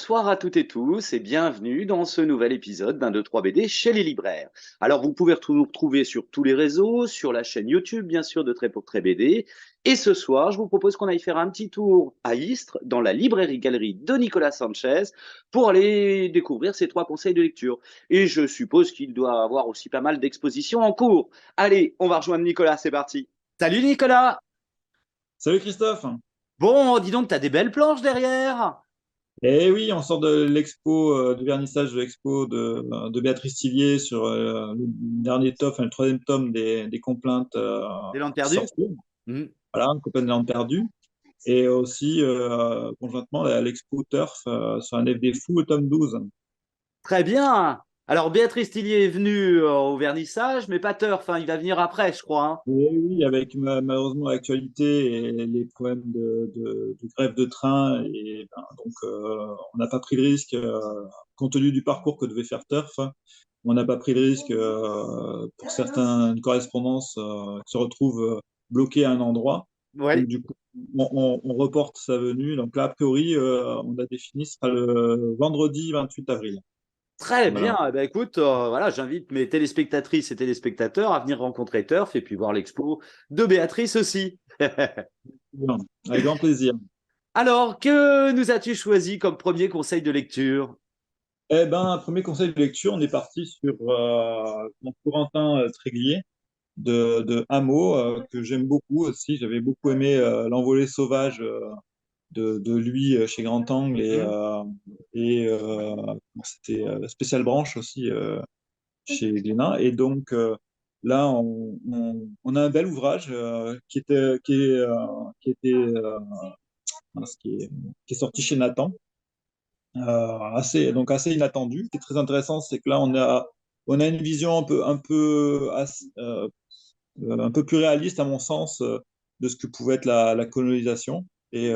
Bonsoir à toutes et tous et bienvenue dans ce nouvel épisode d'un 2-3 BD chez les libraires. Alors vous pouvez nous retrouver sur tous les réseaux, sur la chaîne YouTube bien sûr de Trait pour Trait BD. Et ce soir, je vous propose qu'on aille faire un petit tour à Istres, dans la librairie-galerie de Nicolas Sanchez, pour aller découvrir ces 3 conseils de lecture. Et je suppose qu'il doit avoir aussi pas mal d'expositions en cours. Allez, on va rejoindre Nicolas, c'est parti. Salut Nicolas. Salut Christophe. Bon, dis donc, t'as des belles planches derrière. Eh oui, on sort de l'expo, du vernissage de l'expo de Béatrice Tillier sur le dernier tome, enfin, le troisième tome des complaintes Des landes qui perdues. sortent. Voilà, Copain de l'Ande perdue. Et aussi, conjointement, l'expo Turf sur un FD fou au tome 12. Très bien. Alors, Béatrice Tillier est venue au vernissage, mais pas Turf, hein, il va venir après, je crois, hein. Et oui, avec malheureusement l'actualité et les problèmes de grève de train, et ben, donc on n'a pas pris le risque, compte tenu du parcours que devait faire Turf, on n'a pas pris le risque pour certaines correspondances qui se retrouvent bloquées à un endroit. Oui. Donc du coup, on reporte sa venue. Donc là, a priori, on a défini, ce sera le vendredi 28 avril. Très bien. Voilà. Eh ben, écoute, voilà, j'invite mes téléspectatrices et téléspectateurs à venir rencontrer Turf et puis voir l'expo de Béatrice aussi. Bien. Avec grand plaisir. Alors, que nous as-tu choisi comme premier conseil de lecture? Eh ben, premier conseil de lecture, on est parti sur Corentin Tréguier de Hameau, que j'aime beaucoup aussi. J'avais beaucoup aimé L'Envolée sauvage de lui chez Grand Angle Hmm. et c'était Spécial Branche aussi chez Glénat. Et donc là, on a un bel ouvrage mince, qui est sorti chez Nathan, donc assez inattendu. Ce qui est très intéressant, c'est que là, on a une vision un peu plus réaliste, à mon sens, de ce que pouvait être la colonisation et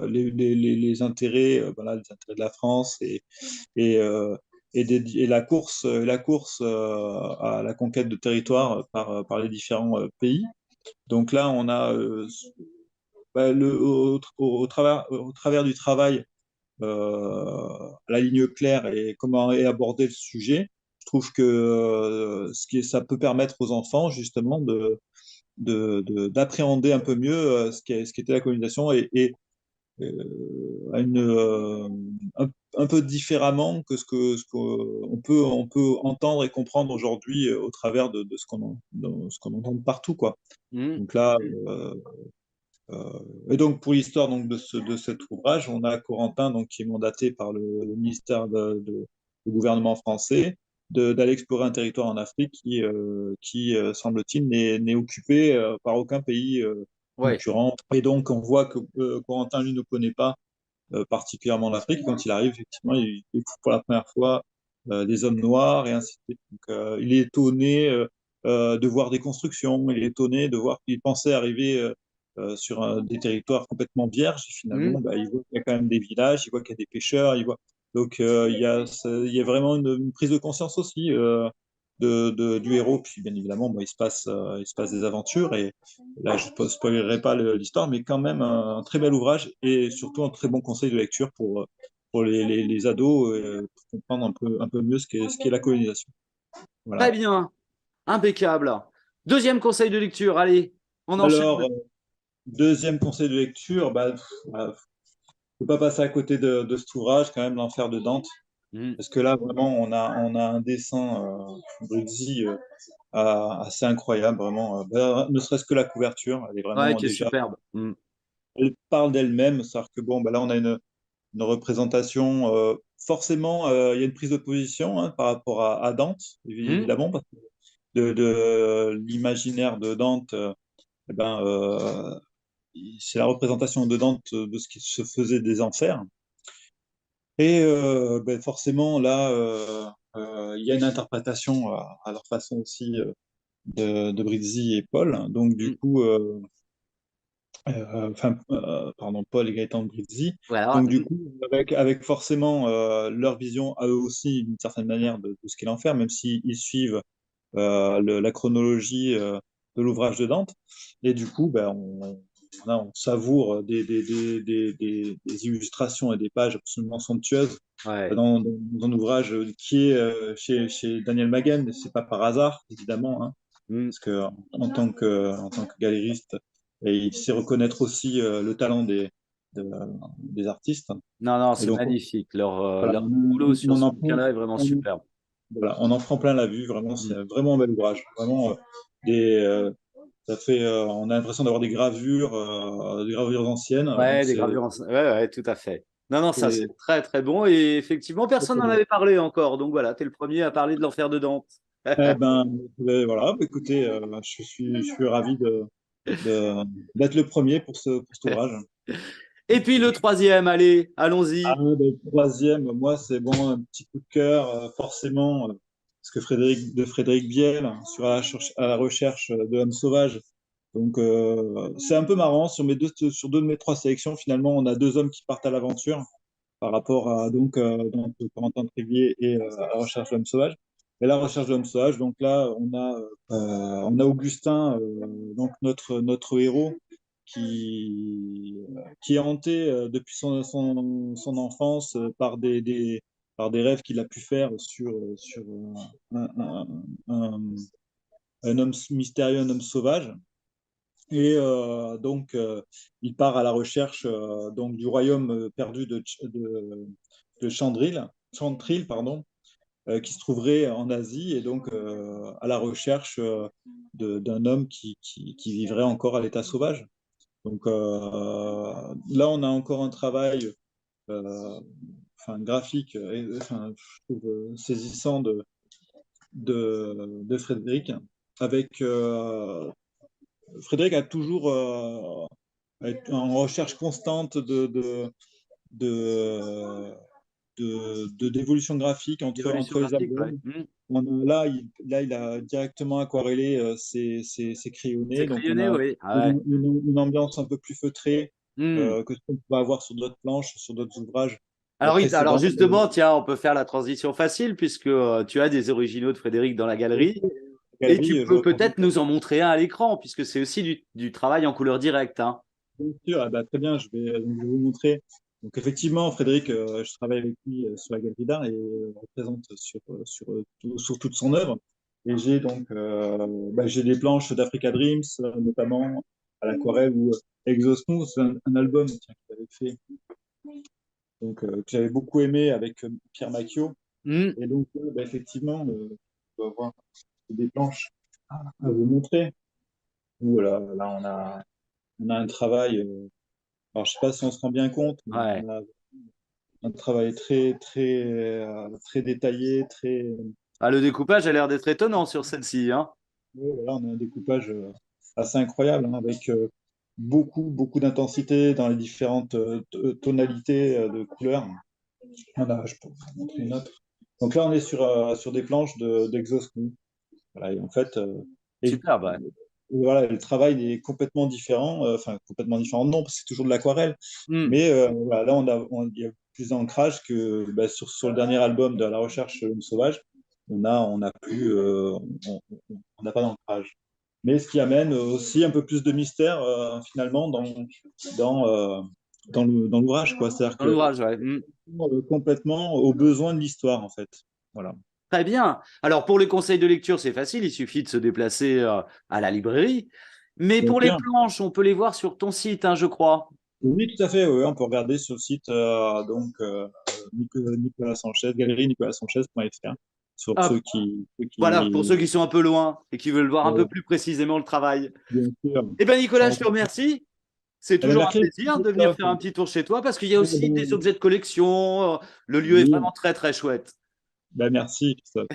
les intérêts, voilà, les intérêts de la France et, et la course à la conquête de territoire par les différents pays. Donc là, on a au travers du travail la ligne claire et comment est abordé le sujet. Je trouve que ça peut permettre aux enfants justement d'appréhender un peu mieux ce qu'était la colonisation à un peu différemment que ce on peut entendre et comprendre aujourd'hui au travers de ce qu'on entend de partout, quoi. Hmm. Donc là, et donc pour l'histoire donc de cet ouvrage, on a Corentin donc qui est mandaté par le ministère du gouvernement français d'aller explorer un territoire en Afrique qui semble-t-il, n'est occupé par aucun pays Ouais. concurrent. Et donc on voit que Corentin lui ne connaît pas particulièrement l'Afrique. Quand il arrive, effectivement, il découvre pour la première fois des hommes noirs et ainsi de suite. Donc il est étonné de voir des constructions, il est étonné de voir qu'il pensait arriver sur des territoires complètement vierges. Et Hmm. finalement, bah, il voit qu'il y a quand même des villages, il voit qu'il y a des pêcheurs, il voit. Donc il y a vraiment une prise de conscience aussi du héros. Puis bien évidemment, bah, il se passe des aventures. Et là, je ne spoilerai pas l'histoire, mais quand même un très bel ouvrage et surtout un très bon conseil de lecture pour les ados pour comprendre un peu mieux ce qu'est la colonisation. Très Voilà. bien. Impeccable. Deuxième conseil de lecture, allez, on enchaîne. Alors, deuxième conseil de lecture, bah, ne peut pas passer à côté de cet ouvrage, quand même, L'Enfer de Dante. Hmm. Parce que là, vraiment, on a un dessin Bruzzi, assez incroyable, vraiment. Ne serait-ce que la couverture, elle est Ouais, vraiment qui est déjà. superbe. Hmm. Elle parle d'elle-même, c'est-à-dire que bon, bah là, on a une représentation. Forcément, il y a une prise de position hein, par rapport à Dante, Hmm. évidemment, parce que de l'imaginaire de Dante, eh ben, c'est la représentation de Dante de ce qui se faisait des enfers. Et ben, forcément, là, il y a une interprétation à leur façon aussi de Brizzi et Paul. Donc, du Hmm. coup, pardon, Paul et Gaëtan Brizzi. Voilà. Donc, du Hmm. coup, avec forcément leur vision à eux aussi, d'une certaine manière, de ce qu'est l'enfer, même s'ils suivent la chronologie de l'ouvrage de Dante. Et du coup, ben, Là, on savoure des illustrations et des pages absolument somptueuses Ouais. dans un ouvrage qui est chez Daniel Maguen. C'est pas par hasard, évidemment, hein, Mm. parce que en tant que galériste, et il sait reconnaître aussi le talent de- des artistes. Non, non, Et c'est donc, magnifique. voilà, Leur boulot sur on ce en prend, bouquin-là est vraiment on- superbe. voilà, on en prend plein la vue. Vraiment, c'est Mm. vraiment un bel ouvrage. Vraiment, des, ça fait, on a l'impression d'avoir des gravures anciennes. Donc, Ouais, des gravures ouais, ouais, tout à fait. Non, non, ça c'est c'est très très bon et effectivement très, personne très n'en beau. avait parlé encore. Donc voilà, t'es le premier à parler de l'enfer de Dante. Eh ben, voilà, bah, écoutez, je suis ravi de- d'être le premier pour cet ouvrage. Et puis le troisième, allez, Ah, allons-y. le troisième, moi, c'est bon, un petit coup de cœur, forcément, parce que Frédéric Biel, sur à la recherche de l'homme sauvage. Donc, c'est un peu marrant, sur deux de mes trois sélections, finalement, on a deux hommes qui partent à l'aventure par rapport à donc, Corentin Tréguier et à la recherche de l'homme sauvage. Et la recherche de l'homme sauvage, donc là, on a Augustin, donc notre héros, qui est hanté depuis son enfance par des rêves qu'il a pu faire sur un, un- un- un homme mystérieux, un homme sauvage. Et il part à la recherche donc, du royaume perdu de Chantril, pardon, qui se trouverait en Asie, et donc à la recherche d'un homme qui vivrait encore à l'état sauvage. Donc là, on a encore un travail enfin, graphique, je trouve saisissant de Frédéric. Avec Frédéric a toujours est en recherche constante de, d'évolution graphique Évolution entre les graphique, ouais. albums. Mm. Là, il a directement aquarellé ses C'est crayonnés. Donc, on crayonné, a oui. Ah ouais. une ambiance un peu plus feutrée Mm. que ce qu'on peut avoir sur d'autres planches, sur d'autres ouvrages Alors oui, alors précédents. justement, tiens, on peut faire la transition facile puisque tu as des originaux de Frédéric dans la galerie La et tu galerie, je peux recommande. peut-être nous en montrer un à l'écran puisque c'est aussi du travail en couleur directe, hein. Bien sûr, ah bah, très bien, je vais vous montrer. Donc effectivement, Frédéric, je travaille avec lui sur la galerie d'art et représente sur toute son œuvre. Et j'ai des planches d'Africa Dreams, notamment à l'aquarelle ou Exosmooth, un album tiens, qu'il avait fait, que j'avais beaucoup aimé avec Pierre Macchio. Mm. Et donc effectivement, on va voir des planches à vous montrer. Où là on a un travail. Alors, je sais pas si on se rend bien compte, mais Ouais. on a un travail très détaillé, Ah, le découpage a l'air d'être étonnant sur celle-ci, hein. ouais, voilà, on a un découpage assez incroyable, hein, avec beaucoup d'intensité dans les différentes tonalités de couleurs. Je peux vous montrer une autre. Donc là, on est sur des planches d'Exosmooth. Voilà, et en fait, et, Superbe, ouais. voilà, le travail est complètement différent. Enfin, complètement différent, non, parce que c'est toujours de l'aquarelle. Mm. Mais voilà, là, il y a plus d'ancrage que bah, sur le dernier album de La Recherche de l'homme sauvage. On a plus, on n'a pas d'ancrage. Mais ce qui amène aussi un peu plus de mystère finalement dans, euh, dans l'ouvrage, quoi. C'est-à-dire Dans que l'ouvrage, ouais. Mm. complètement aux besoins de l'histoire, en fait. Voilà. Très bien. Alors, pour les conseils de lecture, c'est facile, il suffit de se déplacer à la librairie. Mais Bien pour les sûr. planches, on peut les voir sur ton site, hein, je crois. Oui, tout à fait. Oui, on peut regarder sur le site Nicolas Sanchez, galerie nicolassanchez.fr, sur Hop, ceux voilà, pour qui ceux qui sont un peu loin et qui veulent voir un peu euh, plus précisément le travail. bien sûr. Eh bien, Nicolas, je Alors, te remercie. C'est eh bien, toujours un merci beaucoup, plaisir de venir Christophe. faire un petit tour chez toi parce qu'il y a Eh aussi des ben, objets de collection. Le lieu est oui, vraiment très, très chouette. ben, merci, Christophe.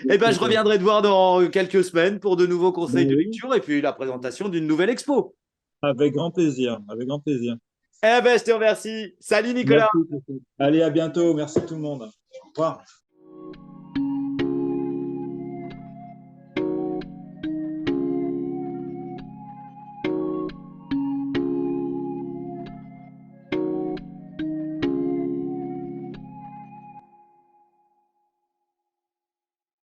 Eh bien, je reviendrai te voir dans quelques semaines pour de nouveaux conseils Ben de oui, lecture et puis la présentation d'une nouvelle expo. avec grand plaisir, avec grand plaisir. Eh bien, je te remercie. Salut, Nicolas. Merci, Christophe. Allez, à bientôt. Merci tout le monde. Au revoir.